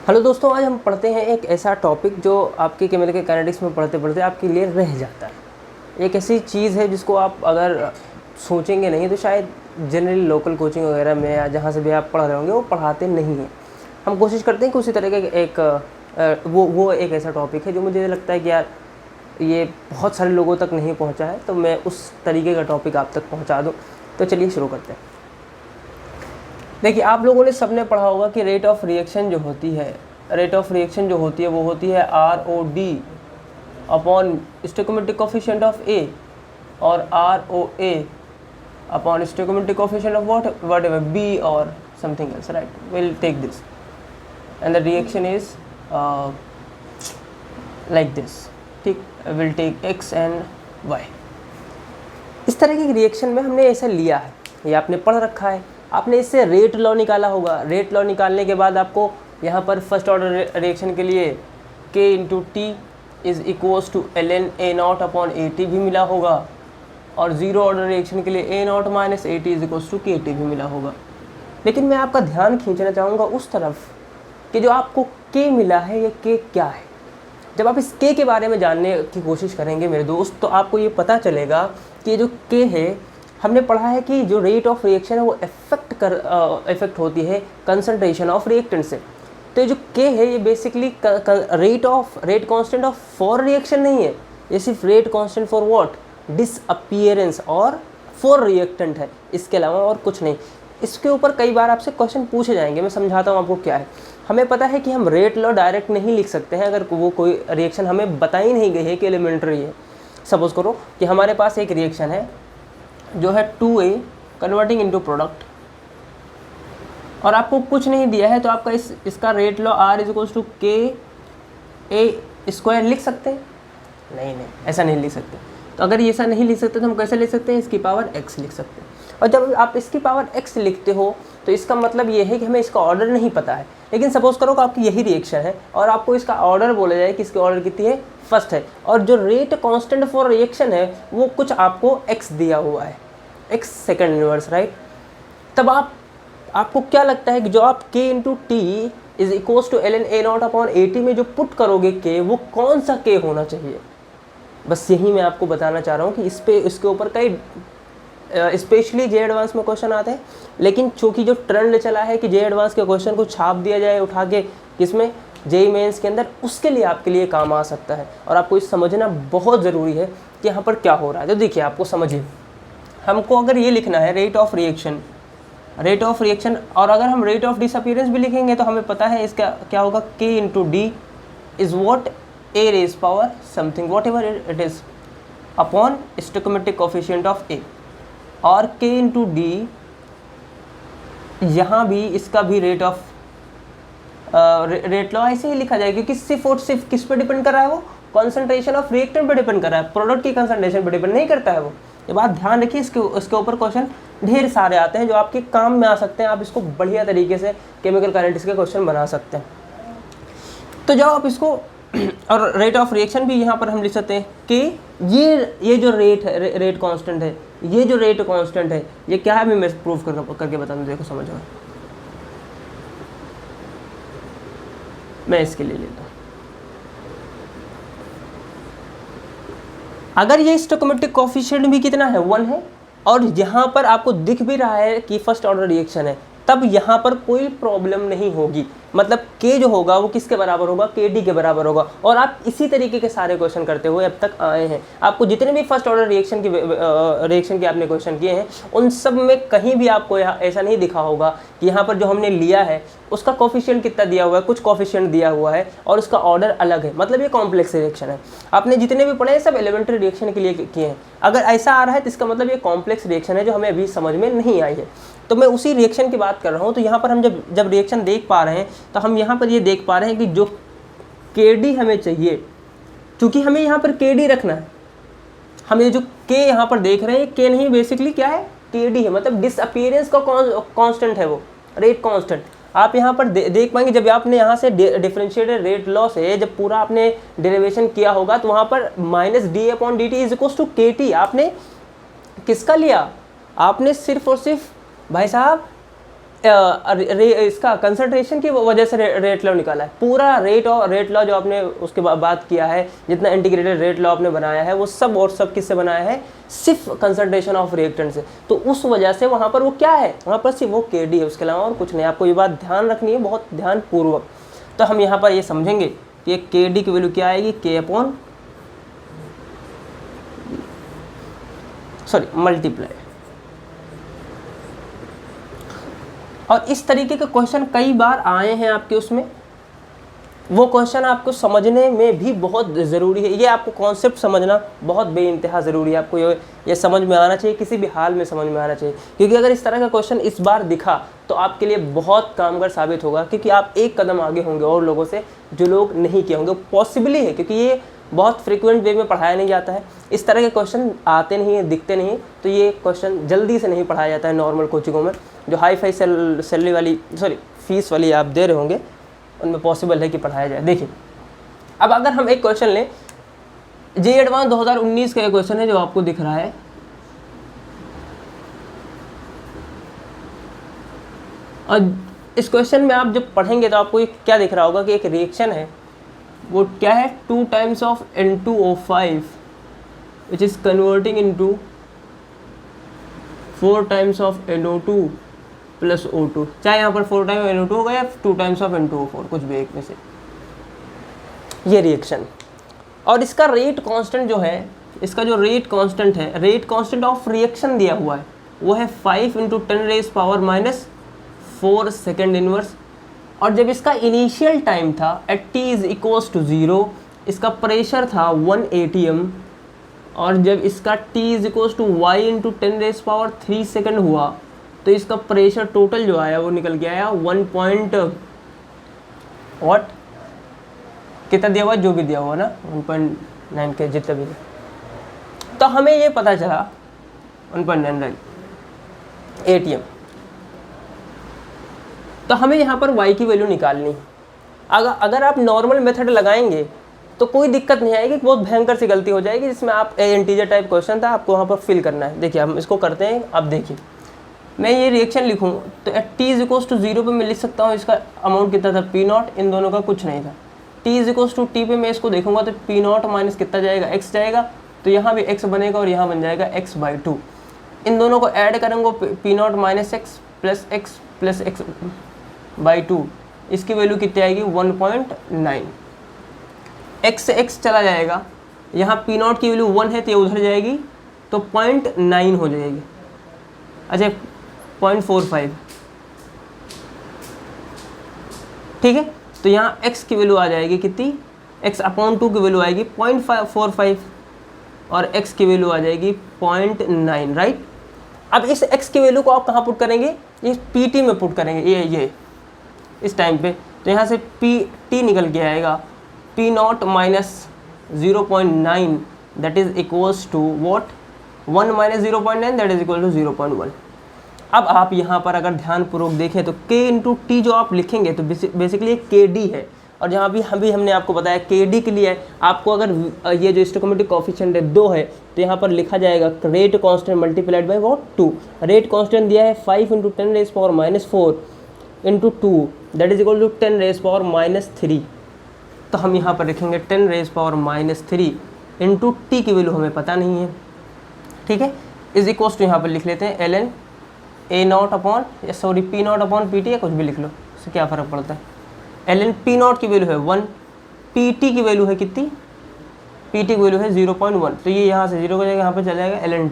Hello दोस्तों, आज हम पढ़ते हैं एक ऐसा टॉपिक जो आपके केमिकल के काइनेटिक्स में पढ़ते पढ़ते आपके लिए रह जाता है। एक ऐसी चीज़ है जिसको आप अगर सोचेंगे नहीं तो शायद जनरली लोकल कोचिंग वगैरह में या जहाँ से भी आप पढ़ रहे होंगे वो पढ़ाते नहीं हैं। हम कोशिश करते हैं कि उसी तरह के वो एक ऐसा टॉपिक है जो मुझे लगता है कि यार ये बहुत सारे लोगों तक नहीं पहुँचा है, तो मैं उस तरीके का टॉपिक आप तक पहुँचा दूँ। तो चलिए शुरू करते हैं। देखिए, आप लोगों ने सबने पढ़ा होगा कि रेट ऑफ रिएक्शन जो होती है वो होती है ROD upon stoichiometric coefficient of A और ROA upon stoichiometric coefficient of whatever B और something else, right? Will take this and the reaction is like this, ठीक? Will take X and Y। इस तरह की reaction में हमने ऐसा लिया है, ये आपने पढ़ रखा है। आपने इससे रेट लॉ निकाला होगा। रेट लॉ निकालने के बाद आपको यहाँ पर फर्स्ट ऑर्डर रिएक्शन के लिए K into t is equals to ln A0 upon AT भी मिला होगा, और ज़ीरो ऑर्डर रिएक्शन के लिए A0 minus AT is equals to KT भी मिला होगा। लेकिन मैं आपका ध्यान खींचना चाहूँगा उस तरफ कि जो आपको K मिला है, ये K क्या है। जब आप इस K के बारे में जानने की कोशिश करेंगे मेरे दोस्त, तो आपको ये पता चलेगा कि जो K है, हमने पढ़ा है कि जो रेट ऑफ रिएक्शन है वो इफेक्ट होती है कंसंट्रेशन ऑफ रिएक्टेंट से। तो ये जो K है ये basically rate constant of for reaction नहीं है, ये सिर्फ rate constant for what, disappearance और फॉर रिएक्टेंट है, इसके अलावा और कुछ नहीं। इसके ऊपर कई बार आपसे क्वेश्चन पूछे जाएंगे, मैं समझाता हूँ आपको क्या है। हमें पता है कि हम रेट लॉ डायरेक्ट नहीं लिख सकते हैं अगर वो कोई रिएक्शन हमें बताई नहीं गई है कि एलिमेंट्री है। सपोज करो कि हमारे पास एक रिएक्शन है जो है 2A कन्वर्टिंग इनटू प्रोडक्ट, और आपको कुछ नहीं दिया है, तो आपका इसका rate law R is equals to KA² लिख सकते हैं? नहीं, ऐसा नहीं लिख सकते। तो अगर ऐसा नहीं लिख सकते तो हम कैसे लिख सकते हैं? इसकी पावर X लिख सकते हैं। और जब आप इसकी पावर X लिखते हो तो इसका मतलब ये है कि हमें इसका ऑर्डर नहीं पता है। लेकिन सपोज करो कि आपकी यही रिएक्शन है और आपको इसका ऑर्डर बोला जाए कि इसकी ऑर्डर कितनी है, फर्स्ट है, और जो रेट कांस्टेंट फॉर रिएक्शन है वो कुछ आपको X दिया हुआ है, X सेकंड इनवर्स, राइट? तब आपको क्या लगता है कि जो आप K into t is equals to ln A0 upon AT में जो पुट करोगे K, वो कौन सा K होना चाहिए? बस यही मैं आपको बताना चाह रहा हूँ कि इसके ऊपर कई स्पेशली जे एडवांस में क्वेश्चन आते हैं। लेकिन चूँकि जो ट्रेंड चला है कि जे एडवांस के क्वेश्चन को छाप दिया जाए उठा के किसमें, जेईई मेंस के अंदर, उसके लिए आपके लिए काम आ सकता है। और आपको इस समझना बहुत ज़रूरी है कि यहाँ पर क्या हो रहा है। तो देखिए, आपको समझिए, हमको अगर ये लिखना है रेट ऑफ रिएक्शन, और अगर हम रेट ऑफ डिसअपीयरेंस भी लिखेंगे तो हमें पता है इसका क्या होगा, K into D is what, A raise power something whatever it is upon stoichiometric coefficient of A, और K इंटू डी यहाँ भी इसका भी रेट लॉ ऐसे ही लिखा जाएगा, क्योंकि सिर्फ और सिर्फ किस पे डिपेंड कर रहा है, वो कॉन्सेंट्रेशन ऑफ रिएक्टेंट पे डिपेंड कर रहा है, प्रोडक्ट की कंसंट्रेशन पे डिपेंड नहीं करता है वो। ये बात ध्यान रखिए। इसके ऊपर क्वेश्चन ढेर सारे आते हैं जो आपके काम में आ सकते हैं। आप इसको बढ़िया तरीके से केमिकल काइनेटिक्स के क्वेश्चन बना सकते हैं। तो जब आप इसको और रेट ऑफ रिएक्शन भी यहाँ पर हम लिख सकते हैं कि ये जो रेट कांस्टेंट है, ये जो रेट कांस्टेंट है, ये क्या है, मैं प्रूफ करके बता दूँ, देखो समझो। मैं इसके लिए लेता हूँ, अगर ये स्टोइकोमेट्रिक कोफिशिएंट भी कितना है, 1 है, और यहाँ पर आपको दिख भी रहा है कि फर्स्ट ऑर्डर रिएक्शन है, तब यहाँ पर कोई प्रॉब्लम नहीं होगी। मतलब K जो होगा वो किसके बराबर होगा, KD के बराबर होगा। और आप इसी तरीके के सारे क्वेश्चन करते हुए अब तक आए हैं। आपको जितने भी फर्स्ट ऑर्डर रिएक्शन के आपने क्वेश्चन किए हैं, उन सब में कहीं भी आपको ऐसा नहीं दिखा होगा कि यहाँ पर जो हमने लिया है उसका कोफिशिएंट कितना दिया हुआ है, कुछ कोफिशिएंट दिया हुआ है और उसका ऑर्डर अलग है, मतलब ये कॉम्प्लेक्स रिएक्शन है। आपने जितने भी पढ़े हैं सब एलिमेंट्री रिएक्शन के लिए किए हैं। अगर ऐसा आ रहा है तो इसका मतलब ये कॉम्प्लेक्स रिएक्शन है जो हमें अभी समझ में नहीं आई है। तो मैं उसी रिएक्शन की बात कर रहा हूँ। तो यहाँ पर हम जब रिएक्शन देख पा रहे हैं तो हम यहाँ पर ये देख पा रहे हैं कि जो KD हमें चाहिए, क्योंकि हमें यहाँ पर KD रखना है, हम ये जो K यहाँ पर देख रहे हैं, K नहीं, बेसिकली क्या है, KD है, मतलब डिसअपीयरेंस का कांस्टेंट है वो, रेट कांस्टेंट। आप यहाँ पर देख पाएंगे जब आपने यहाँ से डिफरेंशिएटेड रेट लॉ से जब पूरा आपने डेरिवेशन किया होगा तो वहाँ पर minus d/dt is equals to KT आपने किसका लिया, आपने सिर्फ और सिर्फ भाई साहब इसका कंसंट्रेशन की वजह से रेट लॉ निकाला है। पूरा रेट लॉ जो आपने उसके बात किया है, जितना इंटीग्रेटेड रेट लॉ आपने बनाया है वो सब और सब किससे बनाया है, सिर्फ कंसंट्रेशन ऑफ रिएक्टेंट से। तो उस वजह से वहाँ पर वो क्या है, वहाँ पर सिर्फ वो KD है, उसके अलावा और कुछ नहीं। आपको ये बात ध्यान रखनी है बहुत ध्यानपूर्वक। तो हम यहाँ पर ये समझेंगे कि KD की वैल्यू क्या आएगी, K मल्टीप्लाई। और इस तरीके के क्वेश्चन कई बार आए हैं आपके उसमें, वो क्वेश्चन आपको समझने में भी बहुत ज़रूरी है। ये आपको कॉन्सेप्ट समझना बहुत बेइंतहा ज़रूरी है। आपको ये समझ में आना चाहिए, किसी भी हाल में समझ में आना चाहिए, क्योंकि अगर इस तरह का क्वेश्चन इस बार दिखा तो आपके लिए बहुत कामगार साबित होगा, क्योंकि आप एक कदम आगे होंगे और लोगों से जो लोग नहीं किए होंगे। पॉसिबली है, क्योंकि ये बहुत फ्रिक्वेंट वे में पढ़ाया नहीं जाता है, इस तरह के क्वेश्चन आते नहीं हैं, दिखते नहीं, तो ये क्वेश्चन जल्दी से नहीं पढ़ाया जाता है नॉर्मल कोचिंगों में। जो हाई फाई सैलरी वाली फीस वाली आप दे रहे होंगे, उनमें पॉसिबल है कि पढ़ाया जाए। देखिए, अब अगर हम एक क्वेश्चन लें, JEE एडवांस 2019 का एक क्वेश्चन है जो आपको दिख रहा है, और इस क्वेश्चन में आप जब पढ़ेंगे तो आपको क्या दिख रहा होगा कि एक रिएक्शन है, वो क्या है, 2 times of N2O5 which is converting into 4 times of NO2 plus O2। चाहे यहाँ पर 4 टाइम्स NO2 होगा या 2 टाइम्स ऑफ N2O4, कुछ भी एक में से, ये रिएक्शन। और इसका रेट कांस्टेंट जो है, इसका जो रेट कांस्टेंट है, रेट कांस्टेंट ऑफ रिएक्शन दिया हुआ है, वो है 5 × 10⁻⁴ सेकेंड इनवर्स। और जब इसका इनिशियल टाइम था एट t = 0, इसका प्रेशर था 1 atm, और जब इसका t = y × 10⁻³ सेकेंड हुआ तो इसका प्रेशर टोटल जो आया वो निकल के आया 1. कितना दिया हुआ, जो भी दिया हुआ ना, 1.9 के जितना भी। तो हमें ये पता चला 1.9 atm। तो हमें यहाँ पर y की वैल्यू निकालनी है। अगर आप नॉर्मल मेथड लगाएंगे तो कोई दिक्कत नहीं आएगी, बहुत भयंकर सी गलती हो जाएगी, जिसमें आप इंटीजर टाइप क्वेश्चन था, आपको वहाँ पर फिल करना है। देखिए हम इसको करते हैं। अब देखिए, मैं ये रिएक्शन लिखूँ तो एट t = 0 पे मैं लिख सकता हूँ इसका अमाउंट कितना था, P0। इन दोनों का कुछ नहीं था। t = t पे मैं इसको देखूंगा तो P0 माइनस कितना जाएगा, x जाएगा, तो यहाँ भी x बनेगा और यहाँ बन जाएगा x/2। इन दोनों को ऐड करेंगे, P0 - x प्लस x/2, इसकी वैल्यू कितनी आएगी, 1.9। x से x चला जाएगा, यहाँ P0 की वैल्यू 1 है तो ये उधर जाएगी, तो 0.9 हो जाएगी। अच्छा, 0.45, ठीक है। तो यहाँ x की वैल्यू आ जाएगी कितनी, x/2 की वैल्यू आएगी 0.45, और x की वैल्यू आ जाएगी 0.9, राइट। अब इस x की वैल्यू को आप कहाँ पुट करेंगे, ये PT में पुट करेंगे, ये इस टाइम पे। तो यहाँ से PT निकल के आएगा P0 - 0.9 that is equals to what, 1 - 0.9 that is equal to 0.1। अब आप यहाँ पर अगर ध्यानपूर्वक देखें तो K × T जो आप लिखेंगे तो बेसिकली KD है। और जहाँ भी हमने आपको बताया KD के लिए आपको अगर ये जो स्टोइकोमेट्रिक कोएफिशिएंट है 2 है, तो यहाँ पर लिखा जाएगा rate constant multiplied by what, 2। Rate constant दिया है 5 × 10⁻⁴ × 2 दैट इज इक्वल टू 10⁻³ तो हम यहाँ पर लिखेंगे 10⁻³ इंटू T की वैल्यू हमें पता नहीं है, ठीक है। इज इक्वल्स टू यहाँ पर लिख लेते हैं ln P0/PT या कुछ भी लिख लो, इससे क्या फ़र्क पड़ता है। ln P0 की वैल्यू है 1, PT की वैल्यू है कितनी, PT की वैल्यू है 0.1, तो ये यहाँ से 0 हो जाएगा, यहाँ पर चला जाएगा ln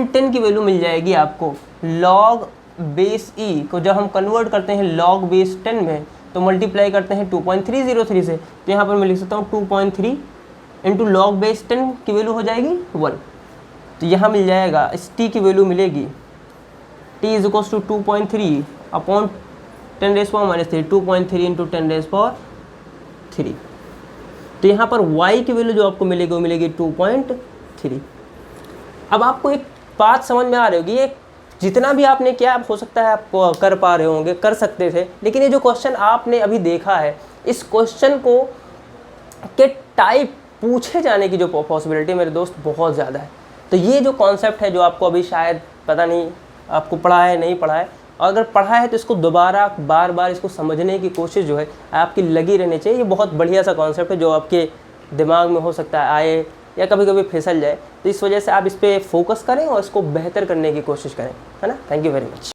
10 की वैल्यू मिल जाएगी आपको log बेस E को जब हम कन्वर्ट करते हैं log बेस 10 में तो मल्टीप्लाई करते हैं 2.303 से, तो यहाँ पर मैं लिख सकता हूँ 2.3 इंटू लॉग बेस 10 की वैल्यू हो जाएगी 1, तो यहाँ मिल जाएगा इस T की वैल्यू मिलेगी T = 2.3 अपॉन 10⁻³ 2.3 इंटू 10⁻³। तो यहाँ पर y की वैल्यू जो आपको मिलेगी वो मिलेगी 2.3। अब आपको एक बात समझ में आ रही होगी, ये जितना भी आपने किया हो सकता है आप कर पा रहे होंगे, कर सकते थे, लेकिन ये जो क्वेश्चन आपने अभी देखा है, इस क्वेश्चन को के टाइप पूछे जाने की जो पॉसिबिलिटी मेरे दोस्त बहुत ज़्यादा है। तो ये जो कॉन्सेप्ट है जो आपको अभी शायद पता नहीं आपको पढ़ा है नहीं पढ़ा है, और अगर पढ़ा है तो इसको दोबारा बार बार इसको समझने की कोशिश जो है आपकी लगी रहनी चाहिए। ये बहुत बढ़िया सा कॉन्सेप्ट है जो आपके दिमाग में हो सकता है आए या कभी कभी फिसल जाए, तो इस वजह से आप इस पर फोकस करें और इसको बेहतर करने की कोशिश करें, है ना। Thank you very much.